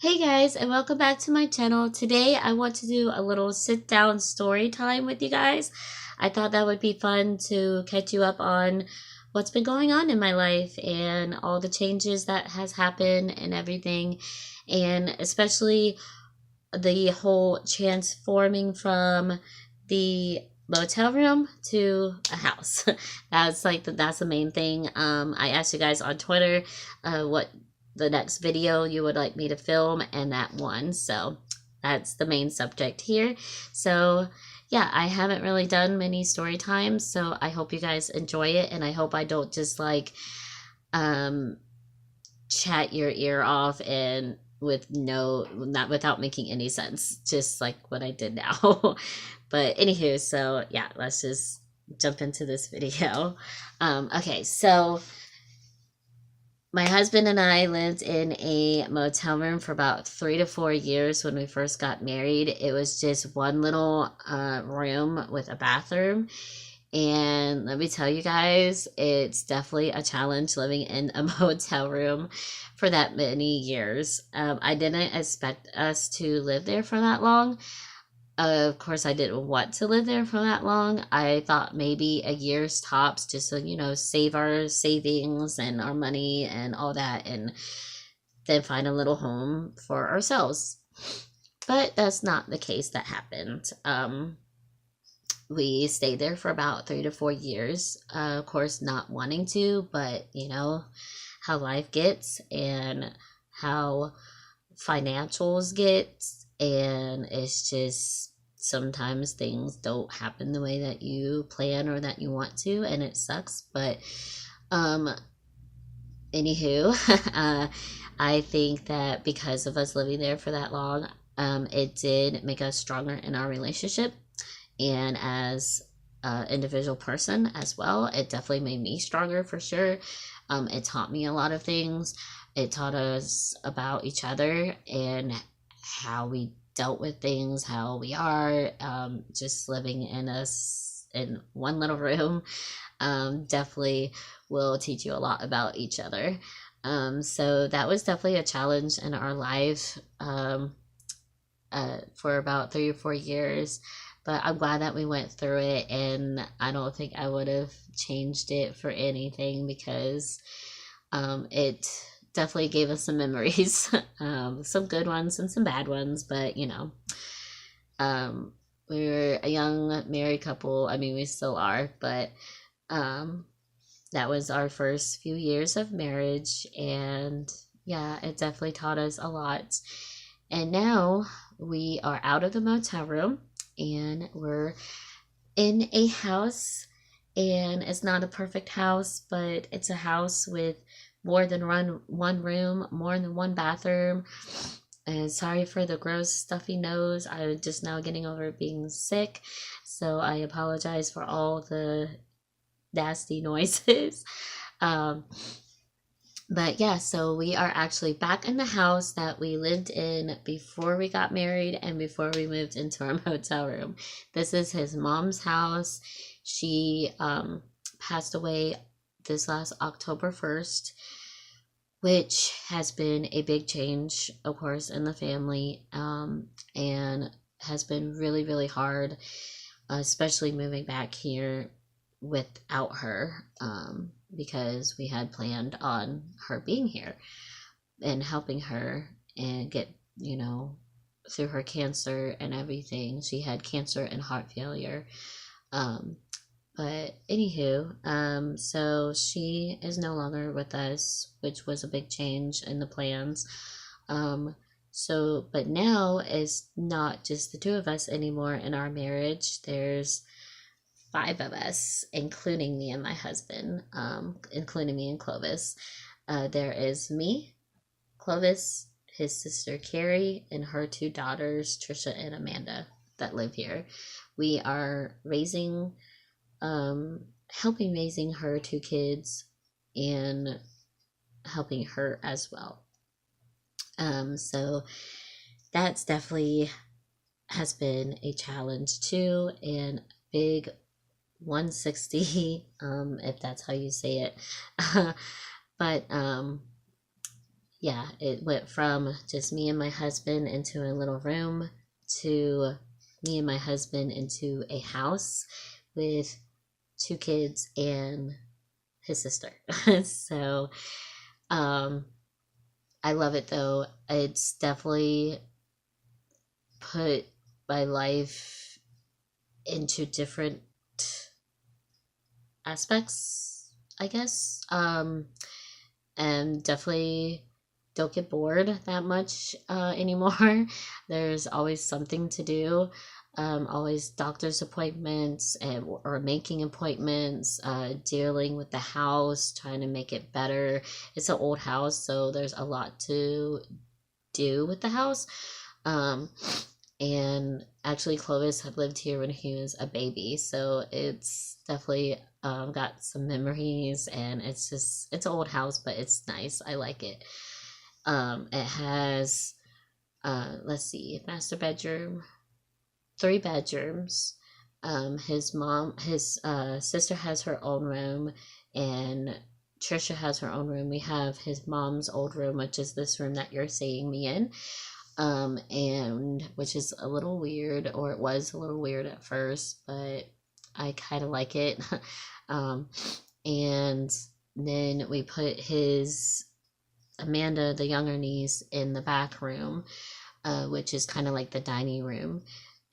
Hey guys, and welcome back to my channel. Today I want to do a little sit down story time with you guys. I thought that would be fun to catch you up on what's been going on in my life and all the changes that has happened and everything, and especially the whole transforming from the motel room to a house. That's the main thing. I asked you guys on Twitter what the next video you would like me to film, and that one. So that's the main subject here. So yeah, I haven't really done many story times, so I hope you guys enjoy it, and I hope I don't just um chat your ear off and with no not without making any sense, just like what I did now. But anywho, so yeah, let's just jump into this video. Okay, so my husband and I lived in a motel room for about 3 to 4 years when we first got married. It was just one little room with a bathroom. And let me tell you guys, it's definitely a challenge living in a motel room for that many years. I didn't expect us to live there for that long. Of course, I didn't want to live there for that long. I thought maybe a year's tops, just to, save our savings and our money and all that, and then find a little home for ourselves. But that's not the case that happened. We stayed there for about 3 to 4 years. Of course, not wanting to, but how life gets and how financials get, and it's just sometimes things don't happen the way that you plan or that you want to, and it sucks. But um anywho, I think that because of us living there for that long, it did make us stronger in our relationship, and as an individual person as well. It definitely made me stronger for sure. It taught me a lot of things. It taught us about each other and how we dealt with things, how we are, just living in one little room. Definitely will teach you a lot about each other. So that was definitely a challenge in our life, for about 3 or 4 years. But I'm glad that we went through it, and I don't think I would have changed it for anything, because it definitely gave us some memories, some good ones and some bad ones. But we were a young married couple. I mean, we still are, but um, that was our first few years of marriage, and yeah, it definitely taught us a lot. And now we are out of the motel room and we're in a house, and it's not a perfect house, but it's a house with more than one room, more than one bathroom. And sorry for the gross stuffy nose. I'm just now getting over being sick, so I apologize for all the nasty noises. um but yeah, so we are actually back in the house that we lived in before we got married and before we moved into our motel room. This is his mom's house. She passed away this last October 1st, which has been a big change, of course, in the family, and has been really, really hard, especially moving back here without her, because we had planned on her being here and helping her and get, through her cancer and everything. She had cancer and heart failure. Um, but anywho, so she is no longer with us, which was a big change in the plans. But now it's not just the two of us anymore in our marriage. There's five of us, including me and my husband, including me and Clovis. There is me, Clovis, his sister Carrie, and her two daughters, Trisha and Amanda, that live here. We are helping raising her two kids and helping her as well. So that's definitely has been a challenge too, and big 160, if that's how you say it. But yeah, it went from just me and my husband into a little room to me and my husband into a house with two kids and his sister. So, um, I love it though. It's definitely put my life into different aspects, I guess. And definitely don't get bored that much anymore. There's always something to do. Always doctor's appointments or making appointments, dealing with the house, trying to make it better. It's an old house, so there's a lot to do with the house. Um, and actually, Clovis had lived here when he was a baby, so it's definitely got some memories, and it's an old house, but it's nice. I like it. It has let's see, master bedroom, three bedrooms. His sister has her own room, and Trisha has her own room. We have his mom's old room, which is this room that you're seeing me in. And which is a little weird, or it was a little weird at first, but I kind of like it. um, and then we put his Amanda, the younger niece, in the back room, which is kind of like the dining room,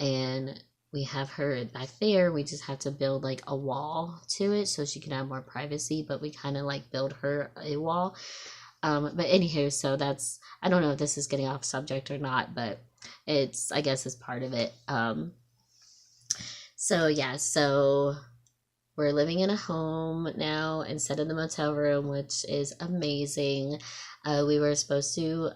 and we have her back there. We just have to build like a wall to it so she can have more privacy, but we kind of like build her a wall. But anywho, so that's, I don't know if this is getting off subject or not, but it's, I guess, is part of it. So yeah, so we're living in a home now instead of the motel room, which is amazing. We were supposed to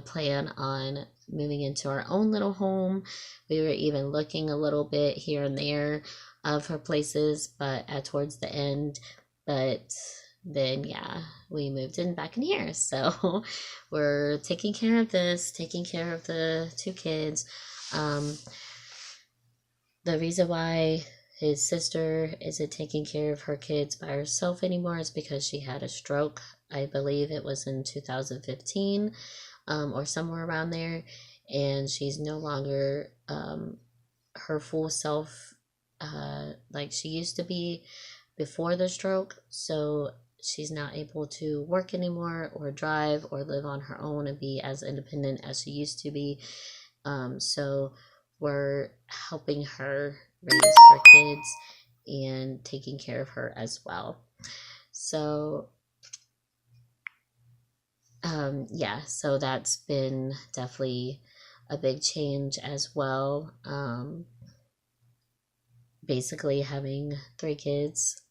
plan on moving into our own little home. We were even looking a little bit here and there for places, but towards the end, but then yeah, we moved in back in here. So we're taking care of this, taking care of the two kids. The reason why his sister isn't taking care of her kids by herself anymore is because she had a stroke. I believe it was in 2015, or somewhere around there, and she's no longer her full self like she used to be before the stroke. So she's not able to work anymore or drive or live on her own and be as independent as she used to be. So we're helping her raise her kids and taking care of her as well. So yeah, so that's been definitely a big change as well. Basically having three kids.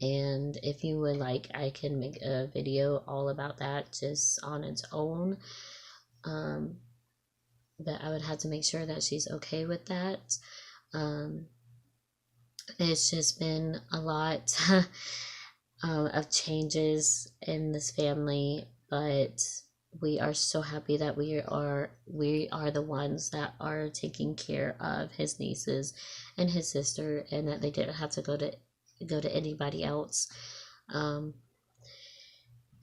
And if you would like, I can make a video all about that just on its own. But I would have to make sure that she's okay with that. It's just been a lot of changes in this family, but we are so happy that we are the ones that are taking care of his nieces and his sister, and that they didn't have to go to anybody else. And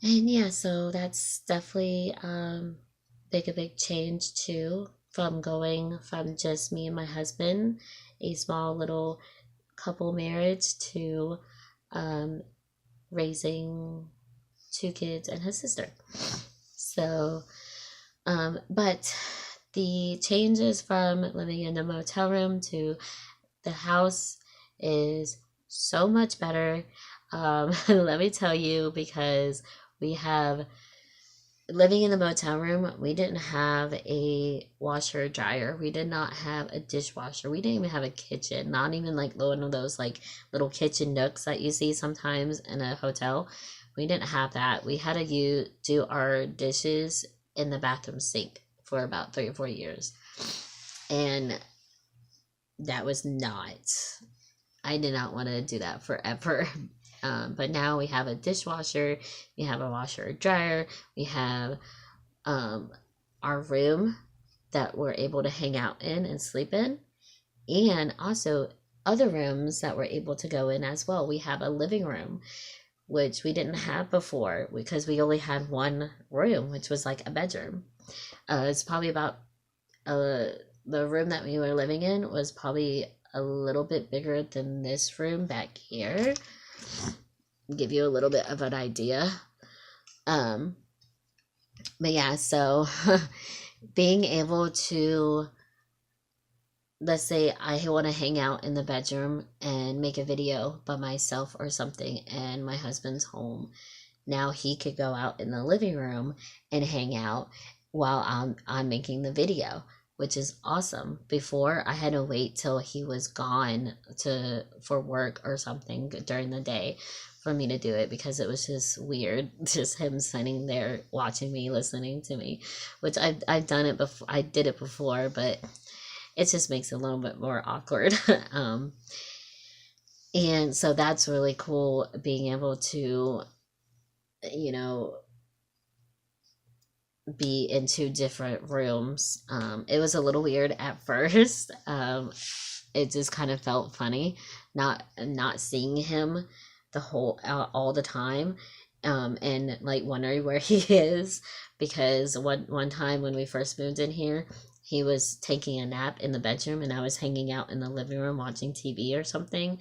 yeah, so that's definitely a big change too, from going from just me and my husband, a small little couple marriage, to raising two kids and his sister. So but the changes from living in a motel room to the house is so much better. Let me tell you, because we have, living in the motel room, we didn't have a washer or dryer. We did not have a dishwasher. We didn't even have a kitchen, not even like one of those like little kitchen nooks that you see sometimes in a hotel. We didn't have that. We had to do our dishes in the bathroom sink for about 3 or 4 years. And that was not, I did not want to do that forever. But now we have a dishwasher, we have a washer or dryer, we have our room that we're able to hang out in and sleep in, and also other rooms that we're able to go in as well. We have a living room which we didn't have before because we only had one room, which was like a bedroom. It's probably about uh, the room that we were living in was probably a little bit bigger than this room back here. Give you a little bit of an idea. Um, but yeah, so being able to, let's say I want to hang out in the bedroom and make a video by myself or something, and my husband's home. Now he could go out in the living room and hang out while I'm making the video, which is awesome. Before I had to wait till he was gone for work or something during the day for me to do it, because it was just weird, just him sitting there watching me, listening to me, which I've done it before. I did it before, but it just makes it a little bit more awkward. And so that's really cool, being able to, you know, be in two different rooms. It was a little weird at first. It just kind of felt funny not seeing him the whole all the time, and like wondering where he is, because one time when we first moved in here, he was taking a nap in the bedroom and I was hanging out in the living room watching TV or something,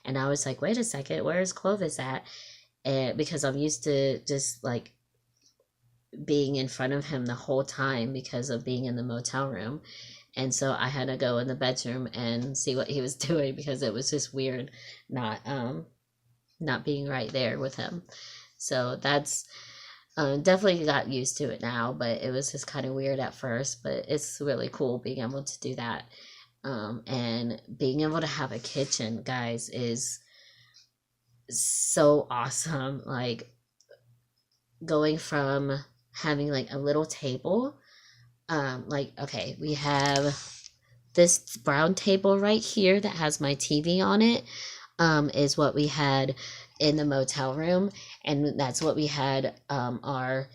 and I was like, wait a second, where's Clovis at? And because I'm used to just like being in front of him the whole time because of being in the motel room. And so I had to go in the bedroom and see what he was doing, because it was just weird not being right there with him. So that's definitely got used to it now, but it was just kind of weird at first. But it's really cool being able to do that. And being able to have a kitchen, guys, is so awesome. Like going from having like a little table, like, okay, we have this brown table right here that has my TV on it, is what we had in the motel room, and that's what we had our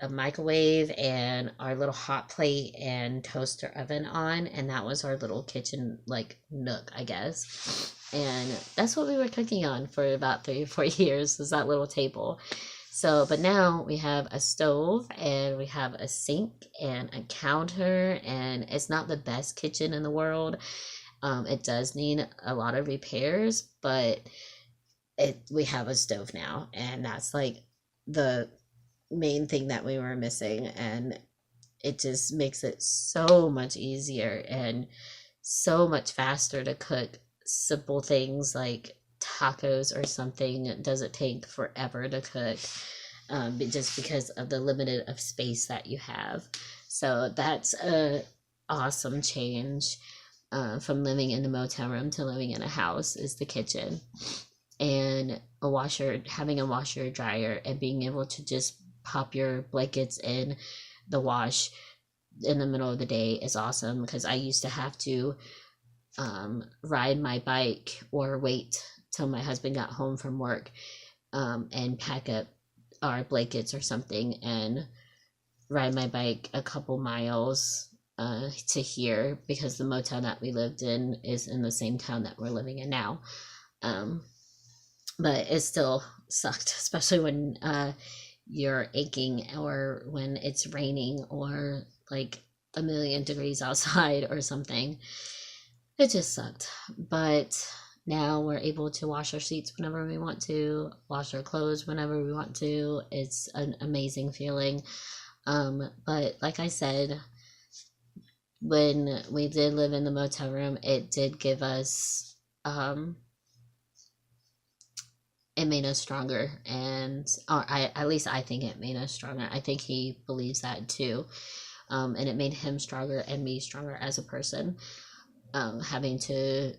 a microwave and our little hot plate and toaster oven on, and that was our little kitchen like nook, I guess. And that's what we were cooking on for about 3 or 4 years, was that little table. So, but now we have a stove and we have a sink and a counter, and it's not the best kitchen in the world. It does need a lot of repairs, but we have a stove now, and that's like the main thing that we were missing, and it just makes it so much easier and so much faster to cook simple things like tacos or something. It doesn't take forever to cook, just because of the limited of space that you have. So that's a awesome change, from living in a motel room to living in a house, is the kitchen. And having a washer dryer and being able to just pop your blankets in the wash in the middle of the day is awesome, because I used to have to ride my bike or wait till my husband got home from work, and pack up our blankets or something and ride my bike a couple miles to here, because the motel that we lived in is in the same town that we're living in now. But it still sucked, especially when you're aching, or when it's raining, or like a million degrees outside or something. It just sucked. But now we're able to wash our sheets whenever we want to, wash our clothes whenever we want to. It's an amazing feeling. But like I said, when we did live in the motel room, it did give us, it made us stronger, and at least I think it made us stronger. I think he believes that too. And it made him stronger and me stronger as a person, having to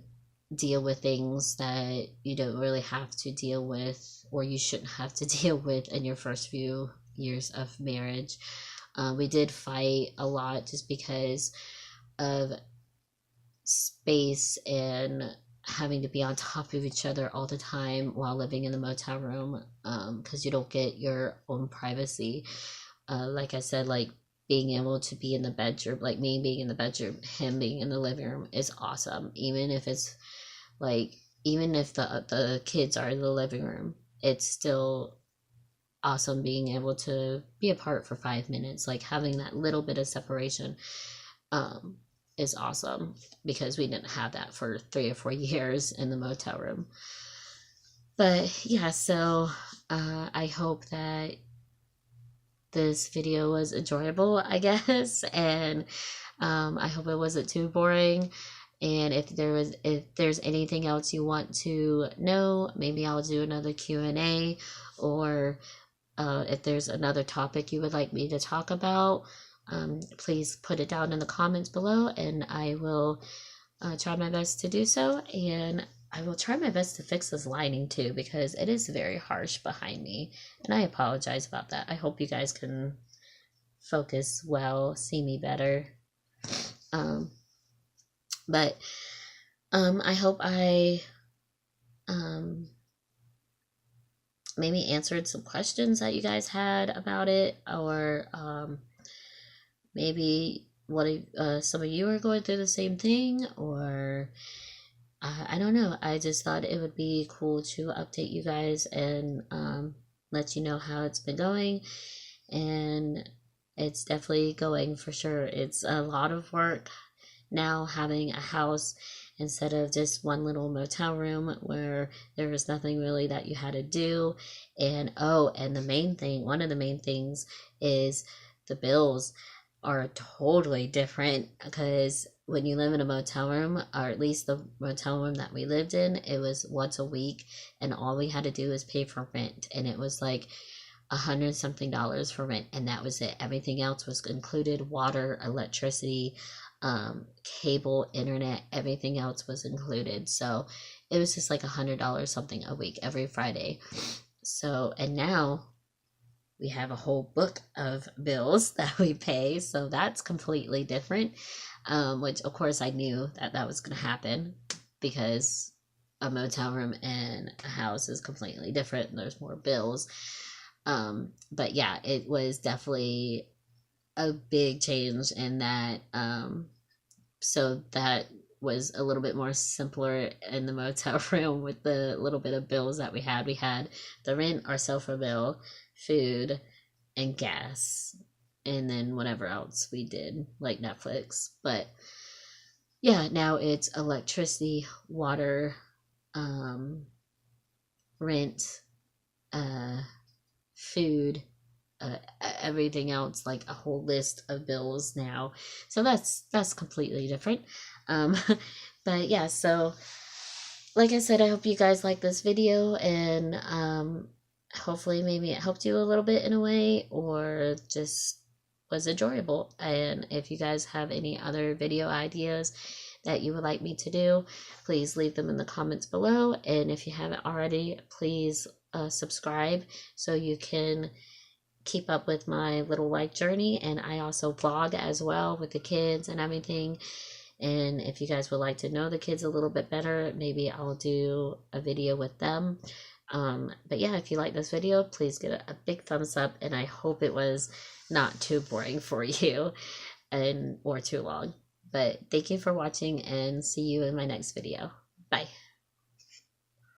deal with things that you don't really have to deal with, or you shouldn't have to deal with in your first few years of marriage. We did fight a lot just because of space and having to be on top of each other all the time while living in the motel room, because you don't get your own privacy. Like I said, like being able to be in the bedroom, like me being in the bedroom, him being in the living room, is awesome. Even if it's like, even if the kids are in the living room, it's still awesome being able to be apart for 5 minutes. Like having that little bit of separation um, is awesome, because we didn't have that for 3 or 4 years in the motel room. But yeah, so I hope that this video was enjoyable, I guess, and I hope it wasn't too boring. And if there's anything else you want to know, maybe I'll do another Q&A, or if there's another topic you would like me to talk about, please put it down in the comments below, and I will try my best to do so. And I will try my best to fix this lighting too, because it is very harsh behind me, and I apologize about that. I hope you guys can focus well, see me better. But I hope I maybe answered some questions that you guys had about it, or maybe what some of you are going through the same thing, or I don't know. I just thought it would be cool to update you guys and let you know how it's been going. And it's definitely going for sure. It's a lot of work now having a house instead of just one little motel room where there was nothing really that you had to do. And and the main thing, one of the main things, is the bills are totally different, because when you live in a motel room, or at least the motel room that we lived in, it was once a week, and all we had to do was pay for rent, and it was like $100 something for rent, and that was it. Everything else was included: water, electricity, cable, internet, everything else was included. So it was just like $100 something a week every Friday. So, and now we have a whole book of bills that we pay, so that's completely different. Which of course I knew that that was going to happen, because a motel room and a house is completely different, and there's more bills. But yeah, it was definitely a big change in that. So that was a little bit more simpler in the motel room with the little bit of bills that we had. We had the rent, our cell phone bill, food, and gas, and then whatever else we did, like Netflix. But yeah, now it's electricity, water, rent, food, everything else, like a whole list of bills now. So that's completely different. But yeah, so like I said, I hope you guys like this video, and hopefully maybe it helped you a little bit in a way, or just was enjoyable. And if you guys have any other video ideas that you would like me to do, please leave them in the comments below. And if you haven't already, please subscribe so you can keep up with my little life journey. And I also vlog as well with the kids and everything. And if you guys would like to know the kids a little bit better, maybe I'll do a video with them. But yeah, if you like this video, please give it a big thumbs up, and I hope it was not too boring for you or too long. But thank you for watching, and see you in my next video. Bye.